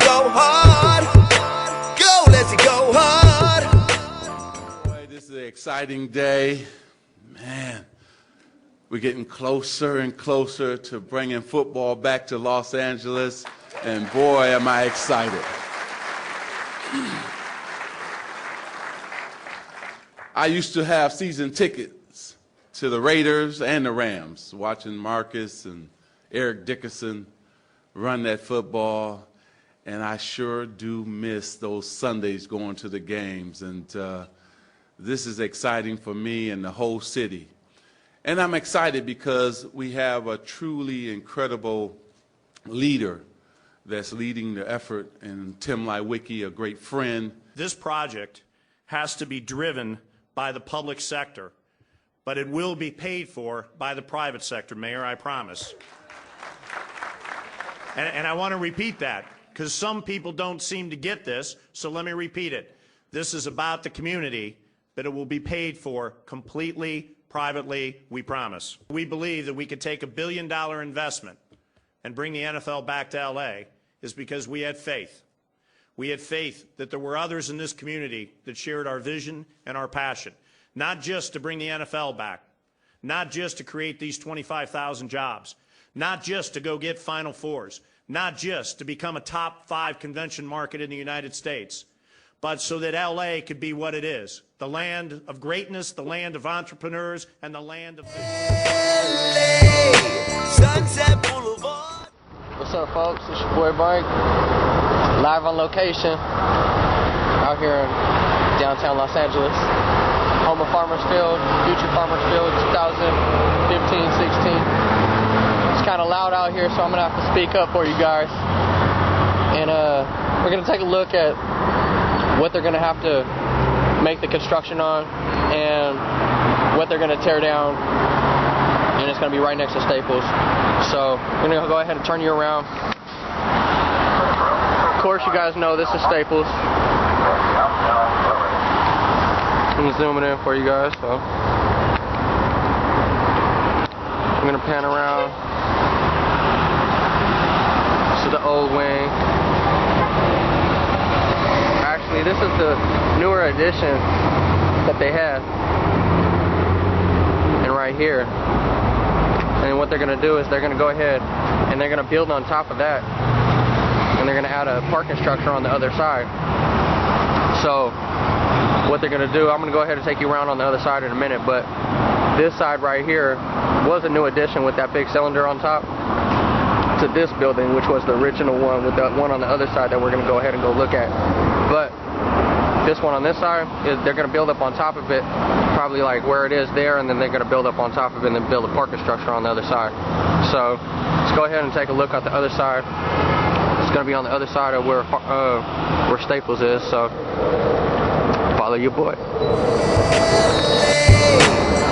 go hard. Go, let's go hard. Boy, this is an exciting day. Man, we're getting closer and closer to bringing football back to Los Angeles, and boy, am I excited. I used to have season tickets to the Raiders and the Rams, watching Marcus and Eric Dickerson run that football, and I sure do miss those Sundays going to the games, and this is exciting for me and the whole city. And I'm excited because we have a truly incredible leader that's leading the effort, and Tim Leiweke, a great friend. This project has to be driven by the public sector, but it will be paid for by the private sector, Mayor, I promise. And I want to repeat that because some people don't seem to get this, so let me repeat it. This is about the community, but it will be paid for completely privately, we promise. We believe that we could take $1 billion investment and bring the NFL back to LA is because we had faith. We had faith that there were others in this community that shared our vision and our passion, not just to bring the NFL back, not just to create these 25,000 jobs, not just to go get Final Fours, not just to become a top 5 convention market in the United States, but so that LA could be what it is, the land of greatness, the land of entrepreneurs, and the land of LA, Sunset Boulevard. What's up, folks? It's your boy Mike, live on location out here in downtown Los Angeles, home of Farmers Field, future Farmers Field 2015-16. It's kind of loud out here, so I'm going to have to speak up for you guys. And we're going to take a look at what they're going to have to make the construction on and what they're going to tear down. And it's going to be right next to Staples. So I'm going to go ahead and turn you around. Of course, you guys know this is Staples. I'm zooming in for you guys. So I'm going to pan around. This is the old wing. Actually, this is the newer addition that they had. And right here. And what they're going to do is they're going to go ahead and they're going to build on top of that. And they're going to add a parking structure on the other side. So what they're going to do, I'm going to go ahead and take you around on the other side in a minute, but this side right here was a new addition with that big cylinder on top to this building, which was the original one with that one on the other side that we're going to go ahead and go look at. But this one on this side, they're going to build up on top of it, probably like where it is there, and then they're going to build up on top of it and then build a parking structure on the other side. So let's go ahead and take a look at the other side. It's going to be on the other side of where Staples is, so follow your boy.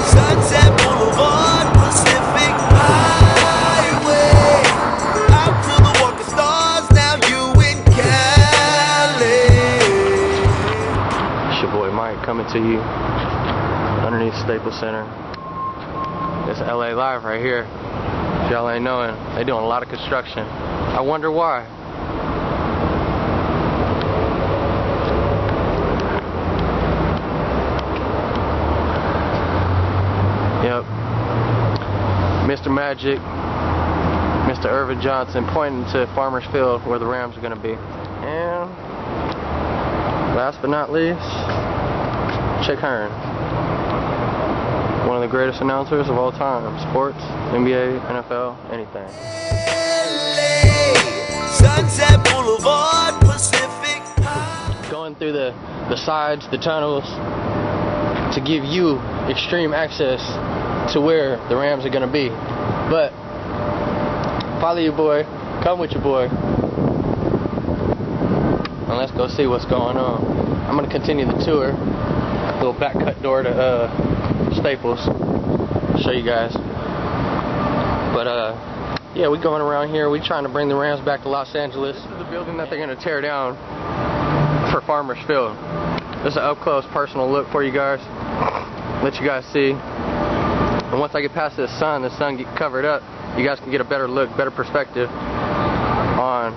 Sunset Boulevard, Pacific Highway, out to the Walk of Stars, now you in Cali. It's your boy Mike coming to you underneath Staples Center. It's LA Live right here. If y'all ain't knowing, they doing a lot of construction. I wonder why. Yep. Mr. Magic, Mr. Irvin Johnson pointing to Farmers Field where the Rams are going to be. And last but not least, Chick Hearn. One of the greatest announcers of all time. Sports, NBA, NFL, anything. Sunset Boulevard, Pacific. Going through the sides, the tunnels, to give you extreme access to where the Rams are going to be. But follow your boy, come with your boy, and let's go see what's going on. I'm going to continue the tour. Little back cut door to Staples. Show you guys. But yeah, we going around here. We trying to bring the Rams back to Los Angeles. This is the building that they're going to tear down for Farmers Field. This is an up close personal look for you guys. Let you guys see. And once I get past the sun get covered up, you guys can get a better look, better perspective on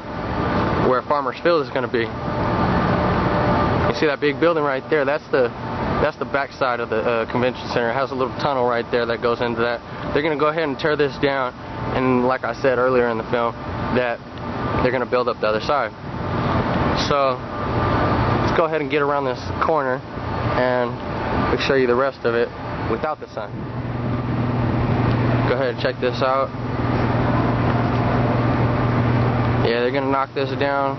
where Farmers Field is going to be. You see that big building right there? That's the back side of the convention center. It has a little tunnel right there that goes into that. They're going to go ahead and tear this down, and like I said earlier in the film, that they're going to build up the other side. So let's go ahead and get around this corner and we'll show you the rest of it without the sign. Go ahead and check this out. Yeah, they're going to knock this down.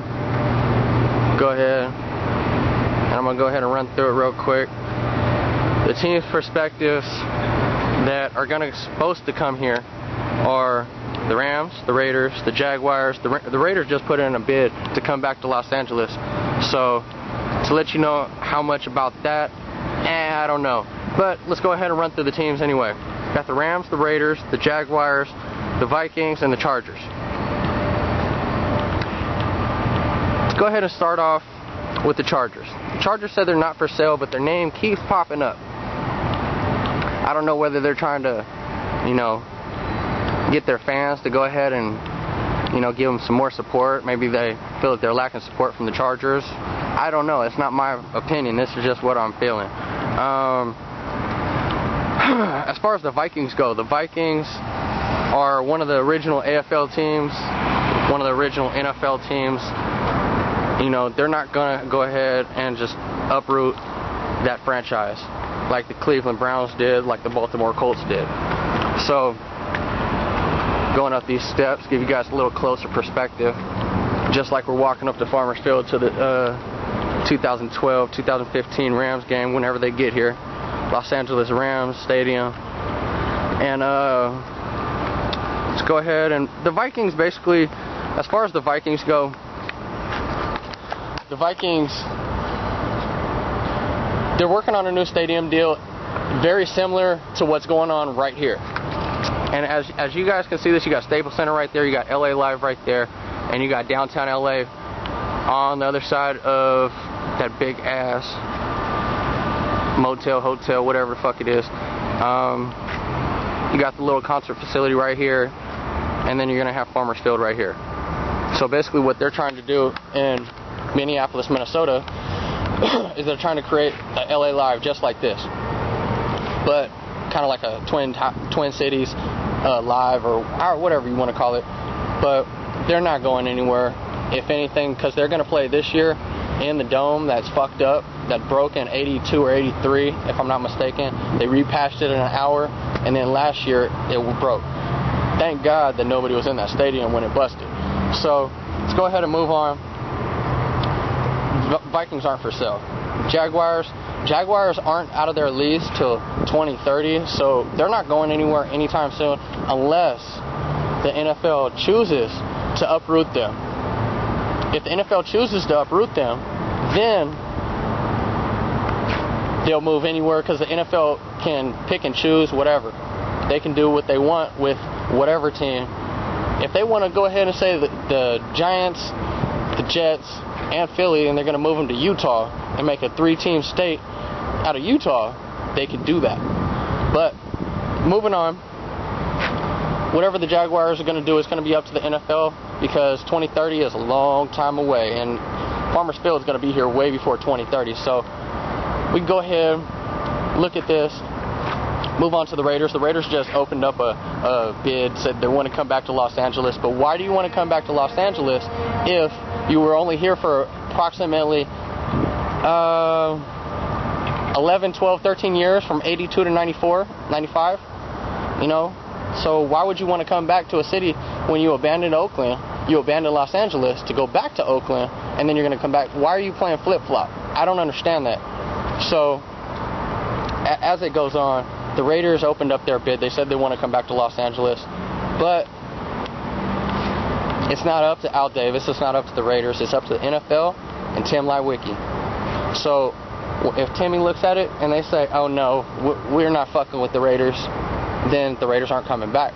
Go ahead. And I'm going to go ahead and run through it real quick. The team's perspectives that are supposed to come here are the Rams, the Raiders, the Jaguars. The Raiders just put in a bid to come back to Los Angeles. So to let you know how much about that, I don't know. But let's go ahead and run through the teams anyway. Got the Rams, the Raiders, the Jaguars, the Vikings, and the Chargers. Let's go ahead and start off with the Chargers. The Chargers said they're not for sale, but their name keeps popping up. I don't know whether they're trying to, get their fans to go ahead and, give them some more support. Maybe they feel that they're lacking support from the Chargers. I don't know. It's not my opinion. This is just what I'm feeling. As far as the Vikings go, the Vikings are one of the original AFL teams, one of the original NFL teams. They're not going to go ahead and just uproot that franchise like the Cleveland Browns did, like the Baltimore Colts did. So, going up these steps, give you guys a little closer perspective, just like we're walking up to Farmers Field to the 2012-2015 Rams game whenever they get here. Los Angeles Rams Stadium. And let's go ahead and the Vikings basically, as far as the Vikings go, the Vikings, they're working on a new stadium deal very similar to what's going on right here. And as you guys can see this, you got Staples Center right there, you got LA Live right there, and you got downtown LA on the other side of that big ass motel, hotel, whatever the fuck it is. You got the little concert facility right here, and then you're gonna have Farmers Field right here. So basically what they're trying to do in Minneapolis, Minnesota is they're trying to create a LA Live just like this, but kind of like a Twin Cities Live or whatever you want to call it. But they're not going anywhere, if anything, because they're going to play this year in the dome that's fucked up, that broke in 82 or 83, if I'm not mistaken. They repatched it in an hour, and then last year it broke. Thank God that nobody was in that stadium when it busted. So let's go ahead and move on. Vikings aren't for sale. Jaguars aren't out of their lease till 2030, so they're not going anywhere anytime soon unless the NFL chooses to uproot them. If the NFL chooses to uproot them, then they'll move anywhere, because the NFL can pick and choose whatever. They can do what they want with whatever team. If they want to go ahead and say that the Giants, the Jets, and Philly, and they're going to move them to Utah and make a 3-team state out of Utah, they could do that. But moving on, whatever the Jaguars are going to do is going to be up to the NFL, because 2030 is a long time away, and Farmers Field is going to be here way before 2030. So we can go ahead, look at this, move on to the Raiders. The Raiders just opened up a bid, said they want to come back to Los Angeles. But why do you want to come back to Los Angeles if you were only here for approximately 11, 12, 13 years, from 82 to 94, 95, So why would you want to come back to a city when you abandoned Oakland, you abandoned Los Angeles to go back to Oakland, and then you're going to come back? Why are you playing flip-flop? I don't understand that. So as it goes on, the Raiders opened up their bid. They said they want to come back to Los Angeles, but it's not up to Al Davis. It's not up to the Raiders. It's up to the NFL and Tim Leiweke. So if Timmy looks at it and they say, oh no, we're not fucking with the Raiders, then the Raiders aren't coming back.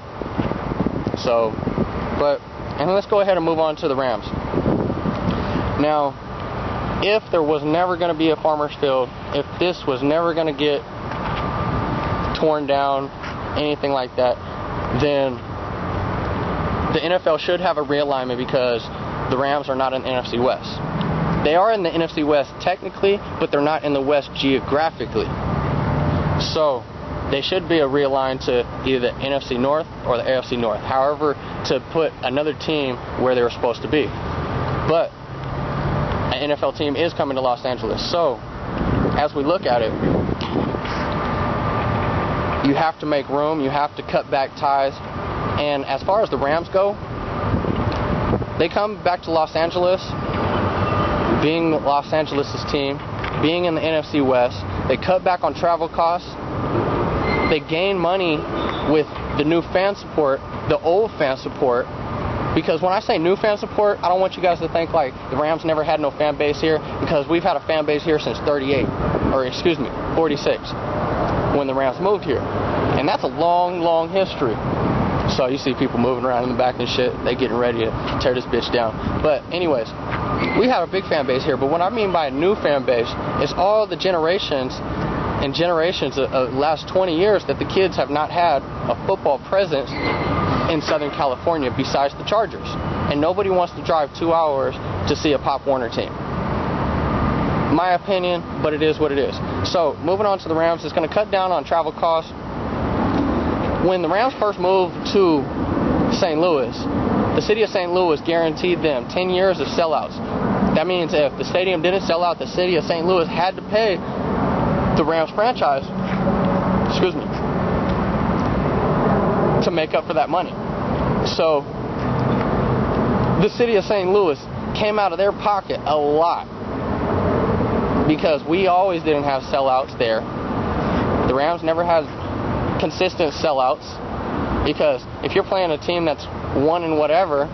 So, and let's go ahead and move on to the Rams. Now, if there was never going to be a Farmers Field, if this was never going to get torn down, anything like that, then the NFL should have a realignment, because the Rams are not in the NFC West. They are in the NFC West technically, but they're not in the West geographically. So they should be realigned to either the NFC North or the AFC North. However, to put another team where they were supposed to be. But an NFL team is coming to Los Angeles. So as we look at it, you have to make room. You have to cut back ties. And as far as the Rams go, they come back to Los Angeles, being Los Angeles' team, being in the NFC West. They cut back on travel costs. They gain money with the new fan support, the old fan support. Because when I say new fan support, I don't want you guys to think like the Rams never had no fan base here, because we've had a fan base here since 46, when the Rams moved here. And that's a long, long history. So you see people moving around in the back and shit, they getting ready to tear this bitch down. But anyways, we have a big fan base here, but what I mean by a new fan base is all the generations and generations of the last 20 years that the kids have not had a football presence in Southern California besides the Chargers. And nobody wants to drive 2 hours to see a Pop Warner team. My opinion, but it is what it is. So moving on to the Rams, it's going to cut down on travel costs. When the Rams first moved to St. Louis, the city of St. Louis guaranteed them 10 years of sellouts. That means if the stadium didn't sell out, the city of St. Louis had to pay the Rams franchise, to make up for that money. So the city of St. Louis came out of their pocket a lot, because we always didn't have sellouts there. The Rams never had consistent sellouts, because if you're playing a team that's won and whatever,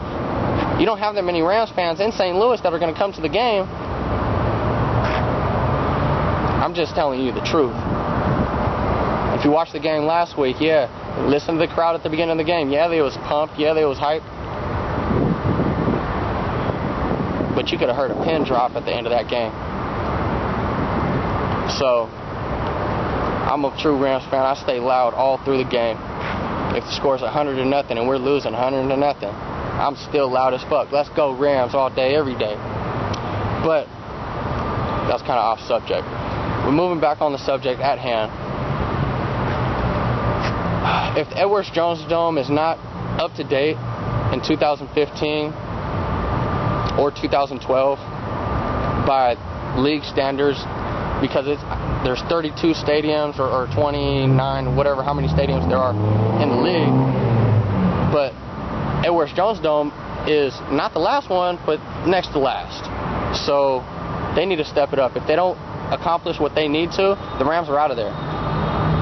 you don't have that many Rams fans in St. Louis that are going to come to the game. I'm just telling you the truth. If you watched the game last week, yeah, listen to the crowd at the beginning of the game. Yeah, they was pumped. Yeah, they was hyped. But you could have heard a pin drop at the end of that game. So I'm a true Rams fan. I stay loud all through the game. If the score's 100-0 and we're losing 100-0, I'm still loud as fuck. Let's go Rams all day, every day. But that's kind of off subject. We're moving back on the subject at hand. If the Edwards Jones Dome is not up to date in 2015 or 2012 by league standards, because there's 32 stadiums or 29, whatever, how many stadiums there are in the league. But Edwards Jones Dome is not the last one, but next to last. So they need to step it up. If they don't accomplish what they need to, the Rams are out of there.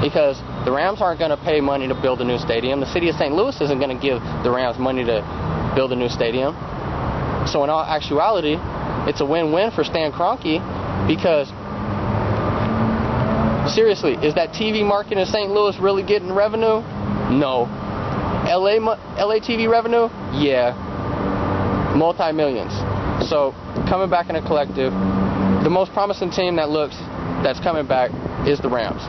Because the Rams aren't going to pay money to build a new stadium. The city of St. Louis isn't going to give the Rams money to build a new stadium. So in all actuality, it's a win-win for Stan Kroenke, because seriously, is that TV market in St. Louis really getting revenue? No. LA TV revenue? Yeah. Multi-millions. So coming back in a collective, the most promising team that's coming back is the Rams.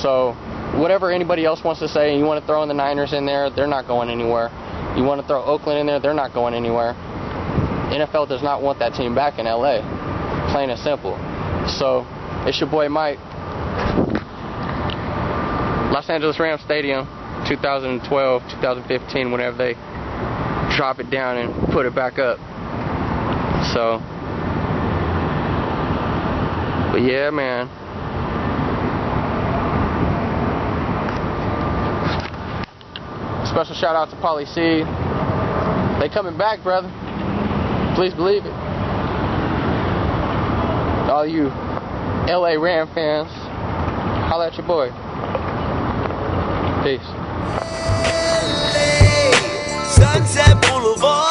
So whatever anybody else wants to say, and you want to throw in the Niners in there, they're not going anywhere. You want to throw Oakland in there, they're not going anywhere. NFL does not want that team back in LA. Plain and simple. So it's your boy Mike. Los Angeles Rams Stadium, 2012, 2015, whenever they drop it down and put it back up. So, but yeah, man. Special shout out to Pauly C. They coming back, brother. Please believe it. All you LA Ram fans, holla at your boy. Peace. LA, Sunset Boulevard.